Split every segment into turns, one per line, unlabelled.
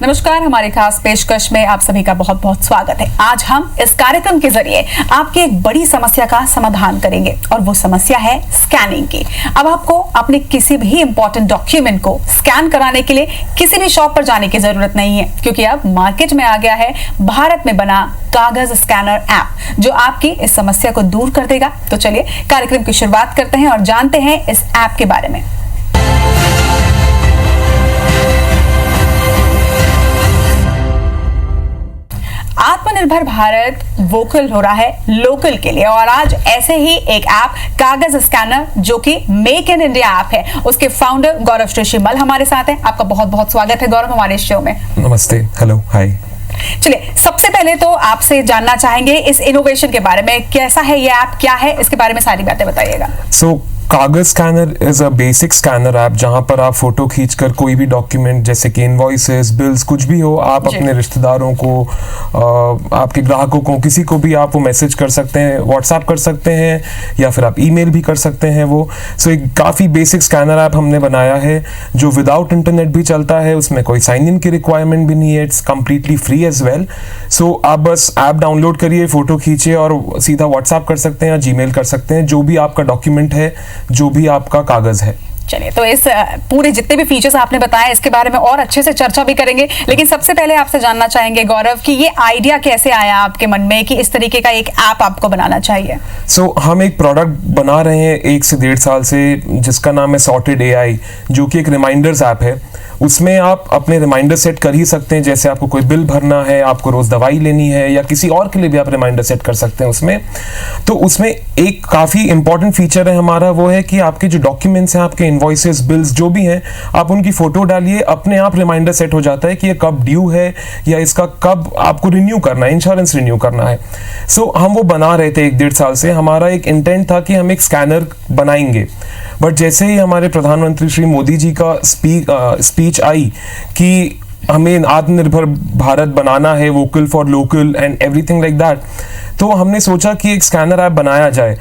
नमस्कार, हमारे खास पेशकश में आप सभी का बहुत बहुत स्वागत है। आज हम इस कार्यक्रम के जरिए आपकी एक बड़ी समस्या का समाधान करेंगे और वो समस्या है स्कैनिंग की। अब आपको अपने किसी भी इंपॉर्टेंट डॉक्यूमेंट को स्कैन कराने के लिए किसी भी शॉप पर जाने की जरूरत नहीं है, क्योंकि अब मार्केट में आ गया है भारत में बना कागज स्कैनर ऐप, जो आपकी इस समस्या को दूर कर देगा। तो चलिए कार्यक्रम की शुरुआत करते हैं और जानते हैं इस ऐप के बारे में। आत्मनिर्भर भारत वोकल हो रहा है लोकल के लिए, और आज ऐसे ही एक ऐप कागज स्कैनर जो कि मेक इन इंडिया ऐप है, उसके फाउंडर गौरव श्रीमल हमारे साथ हैं। आपका बहुत बहुत स्वागत है गौरव हमारे शो में।
नमस्ते, हेलो, हाय।
चलिए, सबसे पहले तो आपसे जानना चाहेंगे इस इनोवेशन के बारे में। कैसा है ये ऐप, क्या है, इसके बारे में सारी बातें बताइएगा।
कागज scanner is a basic scanner app जहां पर आप फोटो खींचकर कोई भी डॉक्यूमेंट जैसे कि इनवॉइसेस, बिल्स, कुछ भी हो, आप अपने रिश्तेदारों को, आपके ग्राहकों को, किसी को भी आप वो मैसेज कर सकते हैं, व्हाट्सएप कर सकते हैं या फिर आप ईमेल भी कर सकते हैं वो। एक काफ़ी बेसिक स्कैनर ऐप हमने बनाया है जो विदाउट इंटरनेट भी चलता है, उसमें कोई साइन इन की रिक्वायरमेंट भी नहीं है, it's completely free as well. आप बस ऐप डाउनलोड करिए, फोटो खींचिए और सीधा व्हाट्सएप कर सकते हैं या जीमेल कर सकते हैं, जो भी आपका डॉक्यूमेंट है, जो भी आपका कागज है।
चलिए, तो इस पूरे जितने भी फीचर्स आपने बताए इसके बारे में और अच्छे से चर्चा भी करेंगे, लेकिन सबसे पहले आपसे जानना चाहेंगे गौरव कि ये आइडिया कैसे आया आपके मन में कि इस तरीके का एक ऐप आपको बनाना चाहिए।
हम एक प्रोडक्ट बना रहे हैं 1 से 1.5 साल से, जिसका नाम है सॉर्टेड AI, जो कि एक रिमाइंडर्स ऐप है। उसमें आप अपने रिमाइंडर सेट कर ही सकते हैं, जैसे आपको कोई बिल भरना है, आपको रोज दवाई लेनी है या किसी और के लिए भी आप रिमाइंडर सेट कर सकते हैं उसमें। तो उसमें एक काफ़ी इंपॉर्टेंट फीचर है हमारा, वो है कि आपके जो डॉक्यूमेंट्स हैं, आपके इनवॉइसेस, बिल्स जो भी हैं, आप उनकी फोटो डालिए, अपने आप रिमाइंडर सेट हो जाता है कि ये कब ड्यू है या इसका कब आपको रिन्यू करना है, इंश्योरेंस रिन्यू करना है। हम वो बना रहे थे 1-1.5 साल से। हमारा एक इंटेंट था कि हम एक स्कैनर बनाएंगे, बट जैसे ही हमारे प्रधानमंत्री श्री मोदी जी का स्पीच आई कि हमें आत्मनिर्भर भारत बनाना है, vocal for local and everything like that, तो हमने सोचा कि एक स्कैनर ऐप बनाया जाए।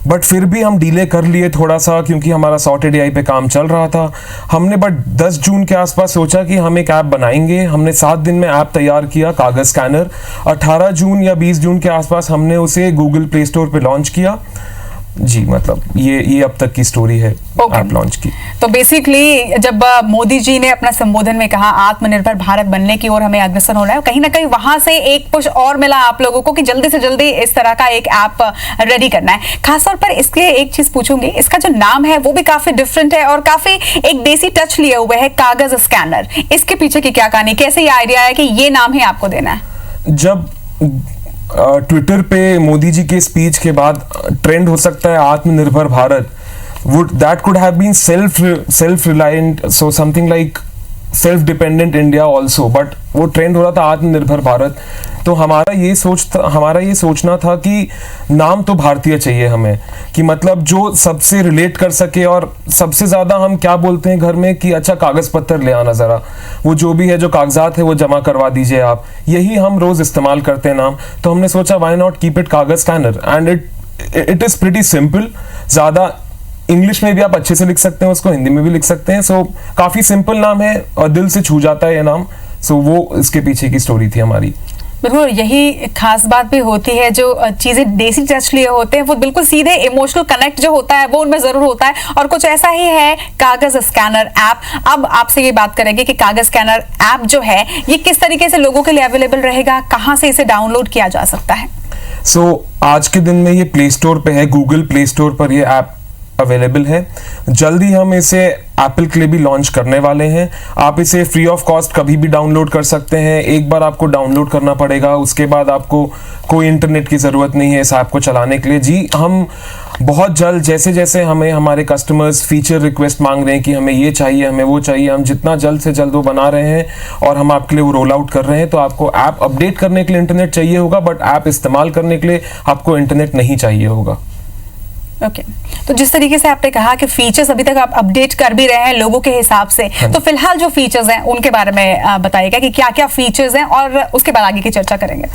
बट फिर भी हम डिले कर लिए थोड़ा सा, क्योंकि हमारा सॉर्टेड AI पे काम चल रहा था। हमने बट 10 जून के आसपास सोचा कि हम एक ऐप बनाएंगे। हमने 7 दिन में ऐप तैयार किया, कागज स्कैनर। 18 जून या 20 जून के आसपास हमने उसे गूगल प्ले स्टोर पे लॉन्च किया। जी, मतलब ये अब तक की स्टोरी है ऐप लॉन्च की।
तो बेसिकली जब मोदी जी ने अपना संबोधन में कहा आत्मनिर्भर भारत बनने की ओर हमें अग्रसर होना है, कहीं ना कहीं वहां से एक पुश और मिला आप लोगों को कि जल्दी से जल्दी इस तरह का एक ऐप रेडी करना है। खासतौर पर इसके एक चीज पूछूंगी, इसका जो नाम है वो भी काफी डिफरेंट है और काफी एक देसी टच लिए हुए है, कागज स्कैनर। इसके पीछे की क्या कहानी, कैसे ये आइडिया है कि ये नाम ही आपको देना है?
जब ट्विटर पे मोदी जी के स्पीच के बाद ट्रेंड हो सकता है आत्मनिर्भर Bharat, that could have been self-reliant, so something like self-dependent India also, but वो ट्रेंड हो रहा था आत्मनिर्भर भारत। तो हमारा ये सोचना था कि नाम तो भारतीय चाहिए हमें, कि मतलब जो सबसे रिलेट कर सके। और सबसे ज़्यादा हम क्या बोलते हैं घर में कि अच्छा कागज़ पत्तर ले आना ज़रा, वो जो भी है, जो कागजात है वो जमा करवा दीजिए आप, यही हम रोज़ इस्तेमाल करते हैं नाम। तो हमने सोचा व्हाई नॉट कीप इट कागज scanner, and it is pretty simple. ज़्यादा इंग्लिश में भी आप अच्छे से लिख सकते हैं उसको, हिंदी में भी लिख सकते हैं। काफ़ी सिंपल नाम है और दिल से छू जाता है ये नाम। वो इसके पीछे की स्टोरी थी हमारी।
बिल्कुल, यही खास बात भी होती है, जो चीजें देसी टच लिए होते हैं वो बिल्कुल सीधे इमोशनल कनेक्ट जो होता है वो उनमें जरूर होता है, और कुछ ऐसा ही है कागज स्कैनर ऐप। अब आपसे ये बात करेंगे कि कागज स्कैनर ऐप जो है ये किस तरीके से लोगों के लिए अवेलेबल रहेगा, कहाँ से इसे डाउनलोड किया जा सकता है?
आज के दिन में ये प्ले स्टोर पे है, गूगल प्ले स्टोर पर ये ऐप अवेलेबल है। जल्दी हम इसे एप्पल के लिए भी लॉन्च करने वाले हैं। आप इसे फ्री ऑफ कॉस्ट कभी भी डाउनलोड कर सकते हैं। एक बार आपको डाउनलोड करना पड़ेगा, उसके बाद आपको कोई इंटरनेट की ज़रूरत नहीं है इस ऐप को चलाने के लिए। जी, हम बहुत जल्द, जैसे जैसे हमें हमारे कस्टमर्स फीचर रिक्वेस्ट मांग रहे हैं कि हमें ये चाहिए, हमें वो चाहिए, हम जितना जल्द से जल्द वो बना रहे हैं और हम आपके लिए वो रोल आउट कर रहे हैं। तो आपको ऐप अपडेट करने के लिए इंटरनेट चाहिए होगा, बट ऐप इस्तेमाल करने के लिए आपको इंटरनेट नहीं चाहिए होगा।
ओके, तो जिस तरीके से आपने कहा कि फीचर्स अभी तक आप अपडेट कर भी रहे हैं लोगों के हिसाब से, तो फिलहाल जो फीचर्स हैं उनके बारे में बताइएगा कि क्या क्या फीचर्स हैं और उसके बाद आगे की चर्चा करेंगे।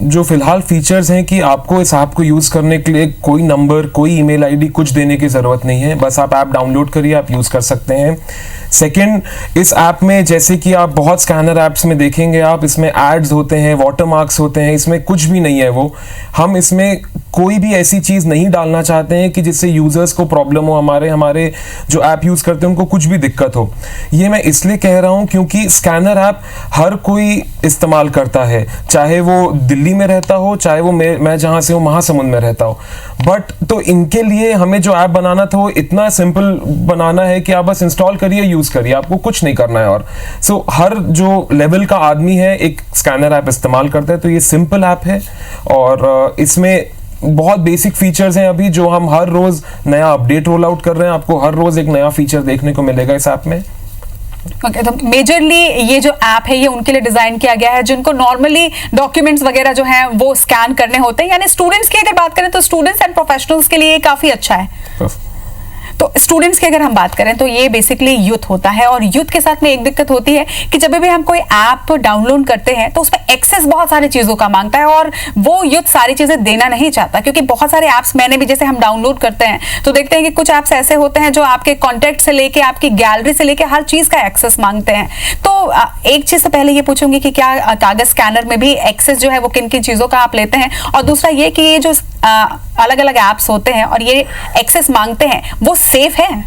जो फिलहाल फीचर्स हैं कि आपको इस ऐप को यूज़ करने के लिए कोई नंबर, कोई ईमेल आईडी कुछ देने की ज़रूरत नहीं है, बस आप ऐप डाउनलोड करिए, आप यूज़ कर सकते हैं। सेकंड, इस ऐप में जैसे कि आप बहुत स्कैनर ऐप्स में देखेंगे आप, इसमें एड्स होते हैं, वाटरमार्क्स होते हैं, इसमें कुछ भी नहीं है वो। हम इसमें कोई भी ऐसी चीज़ नहीं डालना चाहते हैं कि जिससे यूज़र्स को प्रॉब्लम हो, हमारे जो ऐप यूज़ करते हैं उनको कुछ भी दिक्कत हो। ये मैं इसलिए कह रहा हूँ क्योंकि स्कैनर ऐप हर कोई इस्तेमाल करता है, चाहे वो दिल्ली में रहता हो, चाहे वो मैं जहाँ से हूँ महासमुंद में रहता हो। बट तो इनके लिए हमें जो ऐप बनाना था वो इतना सिंपल बनाना है कि आप बस इंस्टॉल करिए, यूज़ करिए, आपको कुछ नहीं करना है। और सो हर जो लेवल का आदमी है एक स्कैनर ऐप इस्तेमाल करता है, तो ये सिंपल ऐप है और इसमें बहुत बेसिक फीचर्स हैं अभी जो हम हर रोज नया अपडेट रोल आउट कर रहे हैं। आपको हर रोज एक नया फीचर देखने को मिलेगा इस ऐप में।
ओके, तो मेजरली ये जो ऐप है ये उनके लिए डिजाइन किया गया है जिनको नॉर्मली डॉक्यूमेंट्स वगैरह जो हैं वो स्कैन करने होते हैं, यानी स्टूडेंट्स की अगर बात करें तो स्टूडेंट्स एंड प्रोफेशनल्स के लिए काफी अच्छा है। तो स्टूडेंट्स की अगर हम बात करें तो ये बेसिकली यूथ होता है, और यूथ के साथ में एक दिक्कत होती है कि जब भी हम कोई ऐप डाउनलोड करते हैं तो उसमें एक्सेस बहुत सारी चीजों का मांगता है, और वो यूथ सारी चीजें देना नहीं चाहता। क्योंकि बहुत सारे ऐप्स मैंने भी, जैसे हम डाउनलोड करते हैं तो देखते हैं कि कुछ ऐप्स ऐसे होते हैं जो आपके कॉन्टेक्ट से लेके आपकी गैलरी से लेके हर चीज का एक्सेस मांगते हैं। तो एक चीज से पहले ये पूछूंगी कि क्या कागज स्कैनर में भी एक्सेस जो है वो किन किन चीजों का आप लेते हैं, और दूसरा ये कि ये जो अलग अलग ऐप्स होते हैं और ये एक्सेस मांगते हैं वो सेफ है?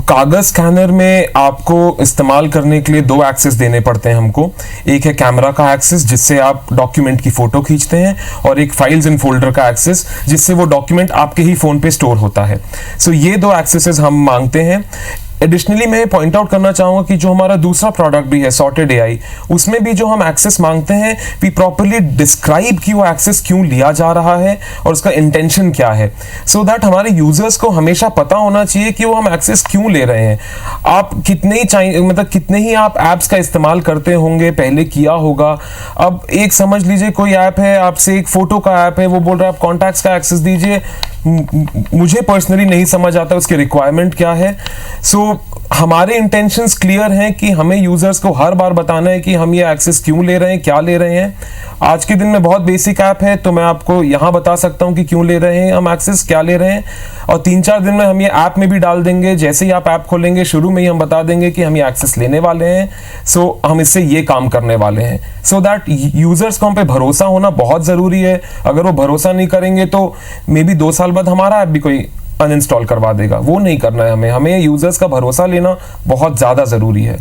कागज स्कैनर में आपको इस्तेमाल करने के लिए 2 एक्सेस देने पड़ते हैं हमको। एक है कैमरा का एक्सेस जिससे आप डॉक्यूमेंट की फोटो खींचते हैं, और एक फाइल्स इन फोल्डर का एक्सेस जिससे वो डॉक्यूमेंट आपके ही फोन पे स्टोर होता है। ये 2 एक्सेसेस हम मांगते हैं। एडिशनली मैं पॉइंट आउट करना चाहूँगा कि जो हमारा दूसरा प्रोडक्ट भी है सॉर्टेड एआई, उसमें भी जो हम एक्सेस मांगते हैं वी प्रॉपर्ली डिस्क्राइब कि वो एक्सेस क्यों लिया जा रहा है और उसका इंटेंशन क्या है, सो दैट हमारे यूजर्स को हमेशा पता होना चाहिए कि वो हम एक्सेस क्यों ले रहे हैं। आप कितने ही आप ऐप्स का इस्तेमाल करते होंगे, पहले किया होगा। अब एक समझ लीजिए कोई ऐप है, आपसे एक फोटो का ऐप है, वो बोल रहा है आप कॉन्टैक्ट्स का एक्सेस दीजिए। मुझे पर्सनली नहीं समझ आता उसकी रिक्वायरमेंट क्या है। हमारे इंटेंशंस क्लियर हैं कि हमें यूजर्स को हर बार बताना है कि हम ये एक्सेस क्यों ले रहे हैं, क्या ले रहे हैं। आज के दिन में बहुत बेसिक ऐप है तो मैं आपको यहाँ बता सकता हूँ कि क्यों ले रहे हैं हम एक्सेस, क्या ले रहे हैं, और 3-4 दिन में हम ये ऐप में भी डाल देंगे। जैसे ही आप ऐप खोलेंगे शुरू में ही हम बता देंगे कि हम ये एक्सेस लेने वाले हैं, हम इससे ये काम करने वाले हैं, सो दैट यूजर्स को हम पे भरोसा होना बहुत ज़रूरी है। अगर वो भरोसा नहीं करेंगे तो मे बी 2 साल बाद हमारा ऐप भी कोई अनइंस्टॉल करवा देगा। वो नहीं करना है हमें यूजर्स का भरोसा लेना बहुत ज़्यादा ज़रूरी है।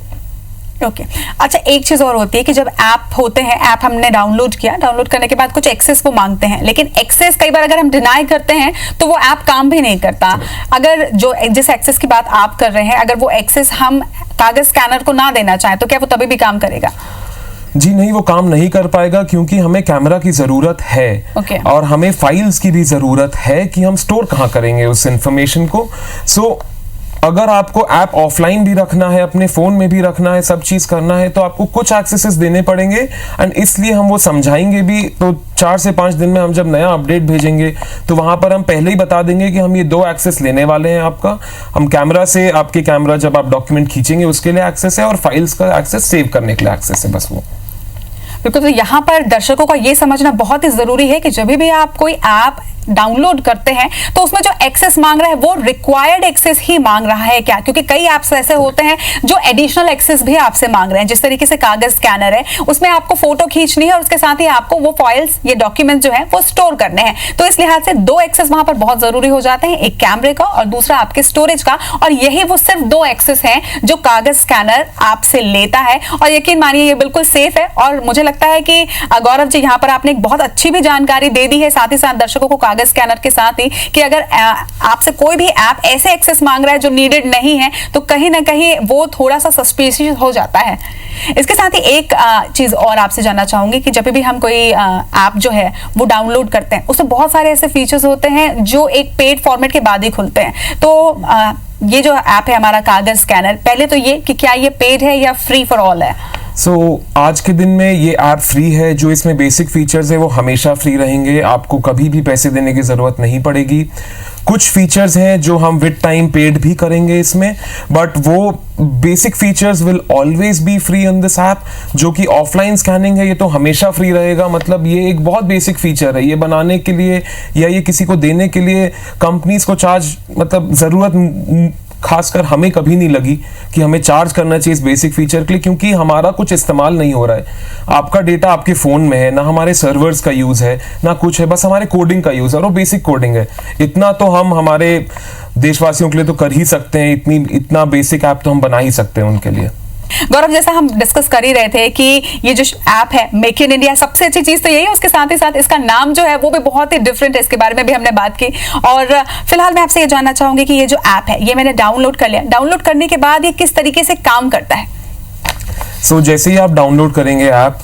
ओके अच्छा, एक चीज और होती है कि जब ऐप होते हैं, ऐप हमने डाउनलोड किया, डाउनलोड करने के बाद कुछ एक्सेस वो मांगते हैं, लेकिन एक्सेस कई बार अगर हम डिनाई करते हैं तो वो ऐप काम भी नहीं करता। अगर जो जिस एक्सेस की बात आप कर रहे हैं, अगर वो एक्सेस हम कागज स्कैनर को ना देना चाहें तो क्या वो तभी भी काम करेगा?
जी नहीं, वो काम नहीं कर पाएगा क्योंकि हमें कैमरा की ज़रूरत है। और हमें फाइल्स की भी ज़रूरत है कि हम स्टोर कहाँ करेंगे उस इंफॉर्मेशन को। अगर आपको ऐप ऑफलाइन भी रखना है, अपने फ़ोन में भी रखना है, सब चीज़ करना है, तो आपको कुछ एक्सेसेस देने पड़ेंगे, एंड इसलिए हम वो समझाएंगे भी। तो 4 से 5 दिन में हम जब नया अपडेट भेजेंगे तो वहाँ पर हम पहले ही बता देंगे कि हम ये 2 एक्सेस लेने वाले हैं आपका। हम कैमरा से, आपके कैमरा जब आप डॉक्यूमेंट खींचेंगे उसके लिए एक्सेस है, और फाइल्स का एक्सेस सेव करने के लिए एक्सेस है, बस वो।
बिल्कुल, तो यहाँ पर दर्शकों का ये समझना बहुत ही जरूरी है कि जब भी आप कोई ऐप डाउनलोड करते हैं तो उसमें जो एक्सेस मांग रहा है वो रिक्वायर्ड एक्सेस ही मांग रहा है क्या, क्योंकि कई ऐप्स ऐसे होते हैं जो एडिशनल एक्सेस भी आपसे मांग रहे हैं। जिस तरीके से कागज स्कैनर है, उसमें आपको फोटो खींचनी है और उसके साथ ही आपको वो फाइल्स, ये डॉक्यूमेंट जो है वो स्टोर करने हैं। तो इस लिहाज से 2 एक्सेस वहां पर बहुत जरूरी हो जाते हैं, एक कैमरे का और दूसरा आपके स्टोरेज का। और यही वो सिर्फ 2 एक्सेस हैं जो कागज स्कैनर आपसे लेता है, और यकीन मानिए ये बिल्कुल सेफ है। और मुझे लगता है कि गौरव जी, यहाँ पर आपने एक बहुत अच्छी भी जानकारी दे दी है साथ ही साथ दर्शकों को कागज स्कैनर के साथ ही, कि अगर आपसे कोई भी ऐप ऐसे एक्सेस मांग रहा है जो नीडेड नहीं है तो कहीं ना कहीं वो थोड़ा सा सस्पिशियस हो जाता है। इसके साथ ही एक चीज और आपसे जानना चाहूंगी कि जब भी हम कोई ऐप जो है वो डाउनलोड करते हैं, उसमें बहुत सारे ऐसे फीचर्स होते हैं जो एक पेड फॉर्मेट के बाद ही खुलते हैं। तो ये जो ऐप है हमारा कागज स्कैनर, पहले तो ये कि क्या ये पेड है या फ्री फॉर ऑल है?
आज के दिन में ये ऐप फ्री है। जो इसमें बेसिक फीचर्स है वो हमेशा फ्री रहेंगे, आपको कभी भी पैसे देने की ज़रूरत नहीं पड़ेगी। कुछ फीचर्स हैं जो हम विद टाइम पेड भी करेंगे इसमें, बट वो basic features will always be free on this app. जो कि ऑफलाइन स्कैनिंग है ये तो हमेशा फ्री रहेगा। मतलब ये एक बहुत बेसिक फीचर है, ये बनाने के लिए या ये किसी को देने के लिए कंपनीज को चार्ज, मतलब ज़रूरत खासकर हमें कभी नहीं लगी कि हमें चार्ज करना चाहिए इस बेसिक फीचर के लिए, क्योंकि हमारा कुछ इस्तेमाल नहीं हो रहा है। आपका डेटा आपके फ़ोन में है, ना हमारे सर्वर्स का यूज़ है ना कुछ है, बस हमारे कोडिंग का यूज़ है और वो बेसिक कोडिंग है। इतना तो हम हमारे देशवासियों के लिए तो कर ही सकते हैं, इतना बेसिक ऐप तो हम बना ही सकते हैं उनके लिए।
गौरव, जैसा हम डिस्कस कर ही रहे थे कि ये जो ऐप है मेक इन इंडिया, सबसे अच्छी चीज तो यही है, उसके साथ ही साथ इसका नाम जो है वो भी बहुत ही डिफरेंट है। इसके बारे में भी हमने बात की। और फिलहाल मैं आपसे ये जानना चाहूंगी कि ये जो ऐप है ये मैंने डाउनलोड कर लिया, डाउनलोड करने के बाद ये किस तरीके से काम करता है?
जैसे ही आप डाउनलोड करेंगे ऐप,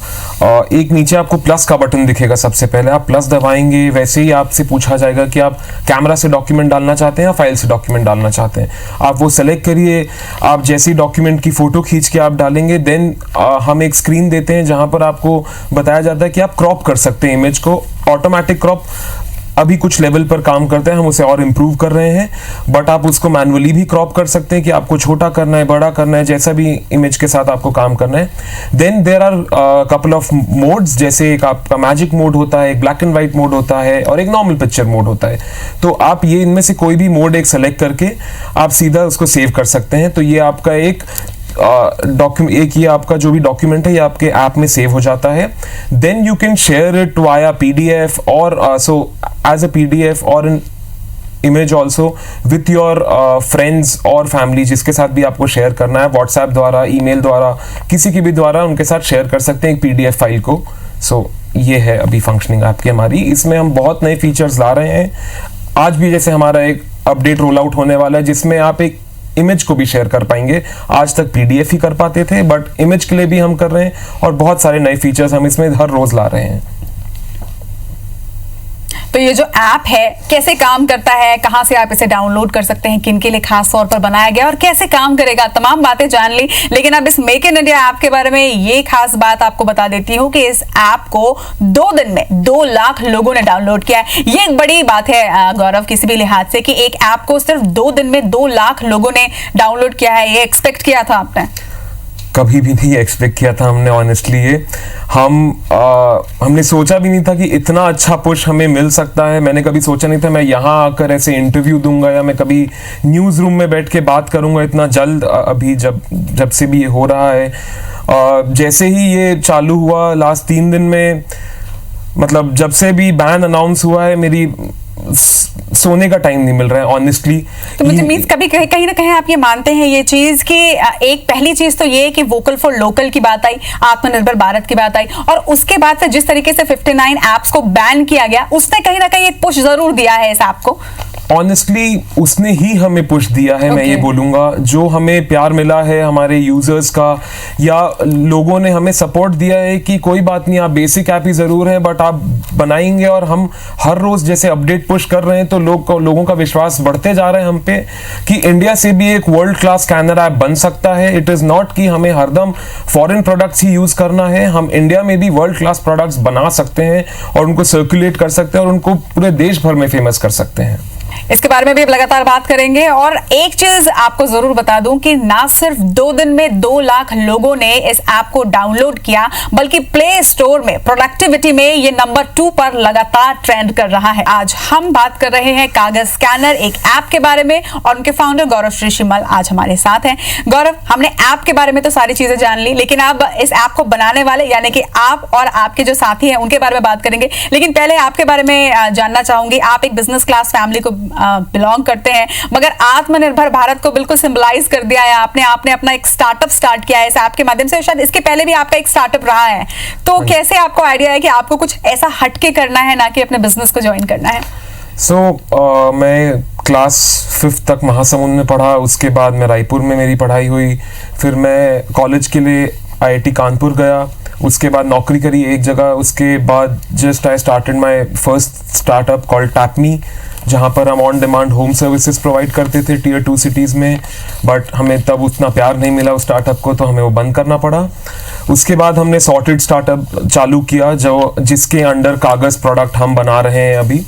एक नीचे आपको प्लस का बटन दिखेगा। सबसे पहले आप प्लस दबाएंगे, वैसे ही आपसे पूछा जाएगा कि आप कैमरा से डॉक्यूमेंट डालना चाहते हैं या फाइल से डॉक्यूमेंट डालना चाहते हैं। आप वो सेलेक्ट करिए। आप जैसे ही डॉक्यूमेंट की फोटो खींच के आप डालेंगे, देन हम एक स्क्रीन देते हैं जहां पर आपको बताया जाता है कि आप क्रॉप कर सकते हैं इमेज को। ऑटोमेटिक क्रॉप अभी कुछ लेवल पर काम करते हैं, हम उसे और इम्प्रूव कर रहे हैं, बट आप उसको मैनुअली भी क्रॉप कर सकते हैं कि आपको छोटा करना है, बड़ा करना है, जैसा भी इमेज के साथ आपको काम करना है। Then there are couple of modes, जैसे एक आपका मैजिक मोड होता है, एक ब्लैक एंड व्हाइट मोड होता है और एक नॉर्मल पिक्चर मोड होता है। तो आप ये इनमें से कोई भी मोड एक सेलेक्ट करके आप सीधा उसको सेव कर सकते हैं। तो ये आपका एक ये आपका जो भी डॉक्यूमेंट है ये आपके ऐप में सेव हो जाता है। Then you can share it via PDF और सो एज अ PDF और in image also with your friends और फैमिली, जिसके साथ भी आपको शेयर करना है, व्हाट्सएप द्वारा, ईमेल द्वारा, किसी की भी द्वारा उनके साथ शेयर कर सकते हैं एक PDF फाइल को। ये है अभी फंक्शनिंग ऐप की हमारी। इसमें हम बहुत नए फीचर्स ला रहे हैं। आज भी जैसे हमारा एक अपडेट रोल आउट होने वाला है जिसमें आप एक इमेज को भी शेयर कर पाएंगे। आज तक PDF ही कर पाते थे, बट इमेज के लिए भी हम कर रहे हैं और बहुत सारे नए फीचर्स हम इसमें हर रोज ला रहे हैं।
तो ये जो ऐप है कैसे काम करता है, कहां से आप इसे डाउनलोड कर सकते हैं, किन के लिए खास तौर पर बनाया गया और कैसे काम करेगा, तमाम बातें जान ली। लेकिन अब इस मेक इन इंडिया ऐप के बारे में ये खास बात आपको बता देती हूँ कि इस ऐप को 2 दिन में 2 लाख लोगों ने डाउनलोड किया है। ये एक बड़ी बात है गौरव, किसी भी लिहाज से, कि एक ऐप को सिर्फ 2 दिन में 2 लाख लोगों ने डाउनलोड किया है। ये एक्सपेक्ट किया था आपने?
कभी भी नहीं एक्सपेक्ट किया था हमने ऑनेस्टली। ये हमने सोचा भी नहीं था कि इतना अच्छा पुश हमें मिल सकता है। मैंने कभी सोचा नहीं था मैं यहाँ आकर ऐसे इंटरव्यू दूंगा या मैं कभी न्यूज़ रूम में बैठ के बात करूंगा इतना जल्द। अभी जब से भी ये हो रहा है, जैसे ही ये चालू हुआ लास्ट 3 दिन में, मतलब जब से भी बैन अनाउंस हुआ है, मेरी सोने का टाइम नहीं मिल रहा है ऑनेस्टली।
तो मुझे मीन्स कभी कहीं ना कहीं आप ये मानते हैं ये चीज कि एक पहली चीज तो ये कि वोकल फॉर लोकल की बात आई, आत्मनिर्भर भारत की बात आई, और उसके बाद से जिस तरीके से 59 ऐप्स को बैन किया गया, उसने कहीं ना कहीं एक पुश जरूर दिया है इस ऐप को।
ऑनेस्टली उसने ही हमें पुश दिया है। मैं ये बोलूँगा, जो हमें प्यार मिला है हमारे यूजर्स का, या लोगों ने हमें सपोर्ट दिया है कि कोई बात नहीं, आप बेसिक ऐप ही ज़रूर हैं बट आप बनाएंगे, और हम हर रोज़ जैसे अपडेट पुश कर रहे हैं तो लोगों का विश्वास बढ़ते जा रहा है हम पे कि इंडिया से भी एक वर्ल्ड क्लास स्कैनर ऐप बन सकता है। इट इज़ नॉट कि हमें हरदम फॉरेन प्रोडक्ट्स ही यूज़ करना है, हम इंडिया में भी वर्ल्ड क्लास प्रोडक्ट्स बना सकते हैं और उनको सर्कुलेट कर सकते हैं और उनको पूरे देश भर में फेमस कर सकते हैं।
इसके बारे में भी लगातार बात करेंगे। और एक चीज आपको जरूर बता दूं कि ना सिर्फ 2 दिन में 2 लाख लोगों ने इस ऐप को डाउनलोड किया, बल्कि प्ले स्टोर में प्रोडक्टिविटी में ये नंबर 2 पर लगातार ट्रेंड कर रहा है। आज हम बात कर रहे हैं कागज स्कैनर, एक ऐप के बारे में, और उनके फाउंडर गौरव श्री शिमल आज हमारे साथ हैं। गौरव, हमने ऐप के बारे में तो सारी चीजें जान ली, लेकिन अब इस ऐप को बनाने वाले यानी कि आप और आपके जो साथी हैं उनके बारे में बात करेंगे। लेकिन पहले आपके बारे में जानना चाहूंगी। आप एक बिजनेस क्लास फैमिली को बिलोंग करते हैं, मगर आत्मनिर्भर भारत को बिल्कुल सिंबलाइज कर दिया है आपने अपना एक स्टार्टअप स्टार्ट किया है इस ऐप के माध्यम से। शायद इसके पहले भी आपका एक स्टार्टअप रहा है, तो कैसे आपको आइडिया है कि आपको कुछ ऐसा हटके करना है, ना कि अपने बिजनेस को ज्वाइन करना है?
मैं क्लास 5th तक महासमुंद में पढ़ा, उसके बाद मैं रायपुर में मेरी पढ़ाई हुई, फिर मैं कॉलेज के लिए IIT कानपुर गया, उसके बाद नौकरी करी एक जगह, उसके बाद just I started my first startup called TapMe, जहाँ पर हम on demand home services provide करते थे Tier 2 सिटीज़ में। बट हमें तब उतना प्यार नहीं मिला उस स्टार्टअप को, तो हमें वो बंद करना पड़ा। उसके बाद हमने सॉर्टेड स्टार्टअप चालू किया, जिसके अंडर कागज़ प्रोडक्ट हम बना रहे हैं अभी।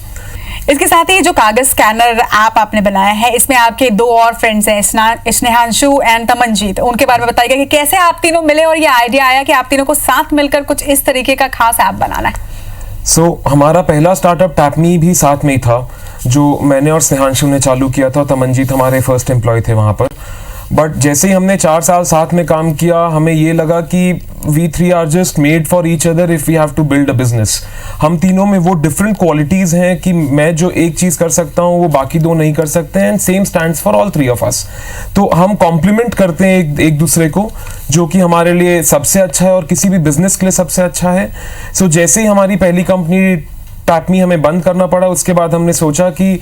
इसके साथ ही जो कागज स्कैनर ऐप आपने बनाया है, इसमें आपके दो और फ्रेंड्स हैं, स्नेहांशु एंड तमनजीत। उनके बारे में बताइएगा कि कैसे आप तीनों मिले और ये आइडिया आया कि आप तीनों को साथ मिलकर कुछ इस तरीके का खास ऐप बनाना है।
हमारा पहला स्टार्टअप टैपमी भी साथ में ही था, जो मैंने और स्नेहांशु ने चालू किया था। तमनजीत हमारे फर्स्ट एम्प्लॉय थे वहाँ पर। बट जैसे ही हमने 4 साल साथ में काम किया, हमें ये लगा कि we three are just made for each other if we have to build a business। हम तीनों में वो डिफरेंट क्वालिटीज़ हैं कि मैं जो एक चीज़ कर सकता हूँ वो बाकी दो नहीं कर सकते हैं, and same stands for all 3 of us। तो हम कॉम्प्लीमेंट करते हैं एक दूसरे को, जो कि हमारे लिए सबसे अच्छा है और किसी भी बिजनेस के लिए सबसे अच्छा है। जैसे ही हमारी पहली कंपनी टैपमी हमें बंद करना पड़ा, उसके बाद हमने सोचा कि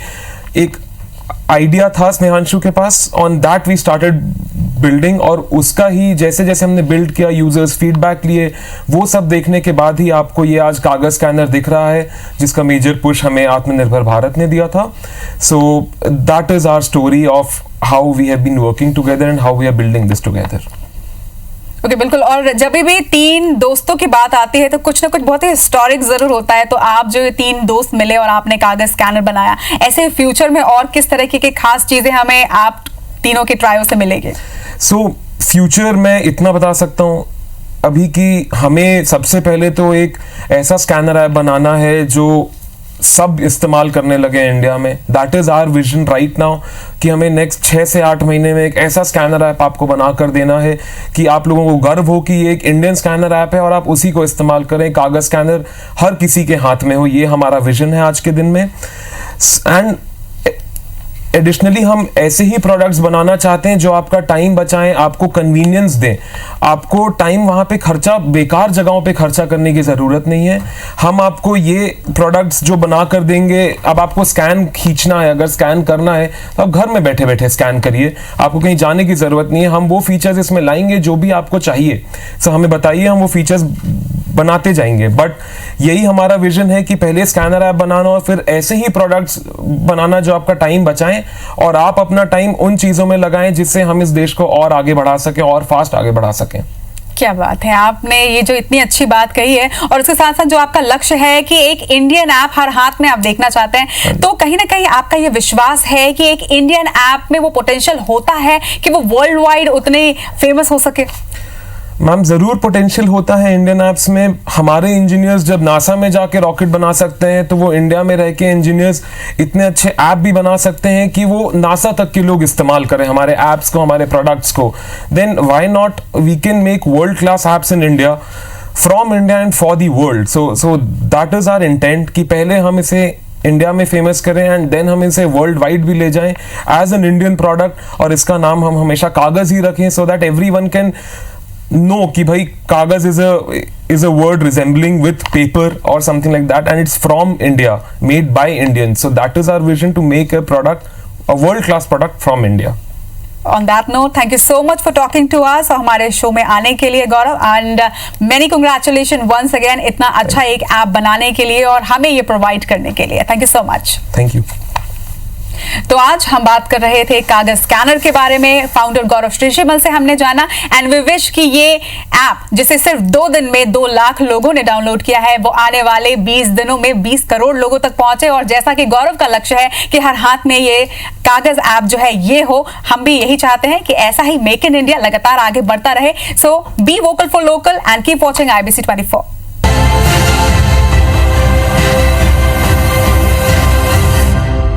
एक आइडिया था स्नेहांशु के पास, on that we started building. और उसका ही जैसे जैसे हमने बिल्ड किया, यूजर्स फीडबैक लिए, वो सब देखने के बाद ही आपको ये आज कागज स्कैनर दिख रहा है, जिसका मेजर पुश हमें आत्मनिर्भर भारत ने दिया था। So that is our story of how we have been working together and how we are building this together.
Okay, बिल्कुल। और जब भी 3 दोस्तों की बात आती है तो कुछ ना कुछ बहुत ही हिस्टोरिक जरूर होता है। तो आप जो 3 दोस्त मिले और आपने कागज स्कैनर बनाया, ऐसे फ्यूचर में और किस तरह की खास चीजें हमें आप तीनों के ट्रायो से मिलेंगे?
फ्यूचर में इतना बता सकता हूँ अभी कि हमें सबसे पहले तो एक ऐसा स्कैनर ऐप बनाना है जो सब इस्तेमाल करने लगे इंडिया में। That is our vision right now, कि हमें नेक्स्ट 6 से 8 महीने में एक ऐसा स्कैनर ऐप आपको बना कर देना है कि आप लोगों को गर्व हो कि ये एक इंडियन स्कैनर ऐप है और आप उसी को इस्तेमाल करें। कागज स्कैनर हर किसी के हाथ में हो, ये हमारा विजन है आज के दिन में। एंड एडिशनली हम ऐसे ही प्रोडक्ट्स बनाना चाहते हैं जो आपका टाइम बचाएं, आपको कन्वीनियंस दें। आपको टाइम वहाँ पे खर्चा, बेकार जगहों पे खर्चा करने की ज़रूरत नहीं है। हम आपको ये प्रोडक्ट्स जो बना कर देंगे, अब आपको स्कैन खींचना है, अगर स्कैन करना है तो आप घर में बैठे बैठे स्कैन करिए, आपको कहीं जाने की ज़रूरत नहीं है। हम वो फीचर्स इसमें लाएंगे जो भी आपको चाहिए, सो हमें बताइए, हम वो फीचर्स बनाते जाएंगे। बट यही हमारा विजन है कि पहले स्कैनर ऐप बनाना और फिर ऐसे ही प्रोडक्ट्स बनाना जो आपका टाइम बचाएं और आप अपना टाइम उन चीजों में लगाएं जिससे हम इस देश को और आगे बढ़ा सकें और फास्ट आगे बढ़ा सकें।
क्या बात है, आपने ये जो इतनी अच्छी बात कही है। और उसके साथ साथ जो आपका लक्ष्य है कि एक इंडियन ऐप हर हाथ में आप देखना चाहते हैं, तो कहीं ना कहीं आपका ये विश्वास है कि एक इंडियन ऐप में वो पोटेंशियल होता है कि वो वर्ल्ड वाइड उतने फेमस हो सके?
मैम, जरूर पोटेंशियल होता है इंडियन ऐप्स में। हमारे इंजीनियर्स जब नासा में जाके रॉकेट बना सकते हैं, तो वो इंडिया में रह के इंजीनियर्स इतने अच्छे ऐप भी बना सकते हैं कि वो नासा तक के लोग इस्तेमाल करें हमारे ऐप्स को, हमारे प्रोडक्ट्स को। Then why not, we can make world class apps in India, from India and for the world. So that is our intent कि पहले हम इसे इंडिया में फेमस करें एंड देन हम इसे वर्ल्ड वाइड भी ले जाएं एज एन इंडियन प्रोडक्ट, और इसका नाम हम हमेशा कागज ही रखें, so that everyone can know कि भाई कागज is a word resembling with paper or something like that, and it's from India, made by Indians. So that is our vision, to make a product, a world class product from India.
On that note, thank you so much for talking to us और हमारे show में आने के लिए गौरव, and many congratulations once again इतना अच्छा एक app बनाने के लिए और हमें ये प्रोवाइड करने के लिए। Thank you so much.
Thank you.
तो आज हम बात कर रहे थे कागज स्कैनर के बारे में। फाउंडर गौरव श्रीशिमल से हमने जाना, एंड वी विश कि ये ऐप जिसे सिर्फ 2 दिन में 2 लाख लोगों ने डाउनलोड किया है, वो आने वाले 20 दिनों में 20 करोड़ लोगों तक पहुंचे। और जैसा कि गौरव का लक्ष्य है कि हर हाथ में ये कागज ऐप जो है ये हो, हम भी यही चाहते हैं कि ऐसा ही मेक इन इंडिया लगातार आगे बढ़ता रहे। So be vocal for local and keep watching IBC 24।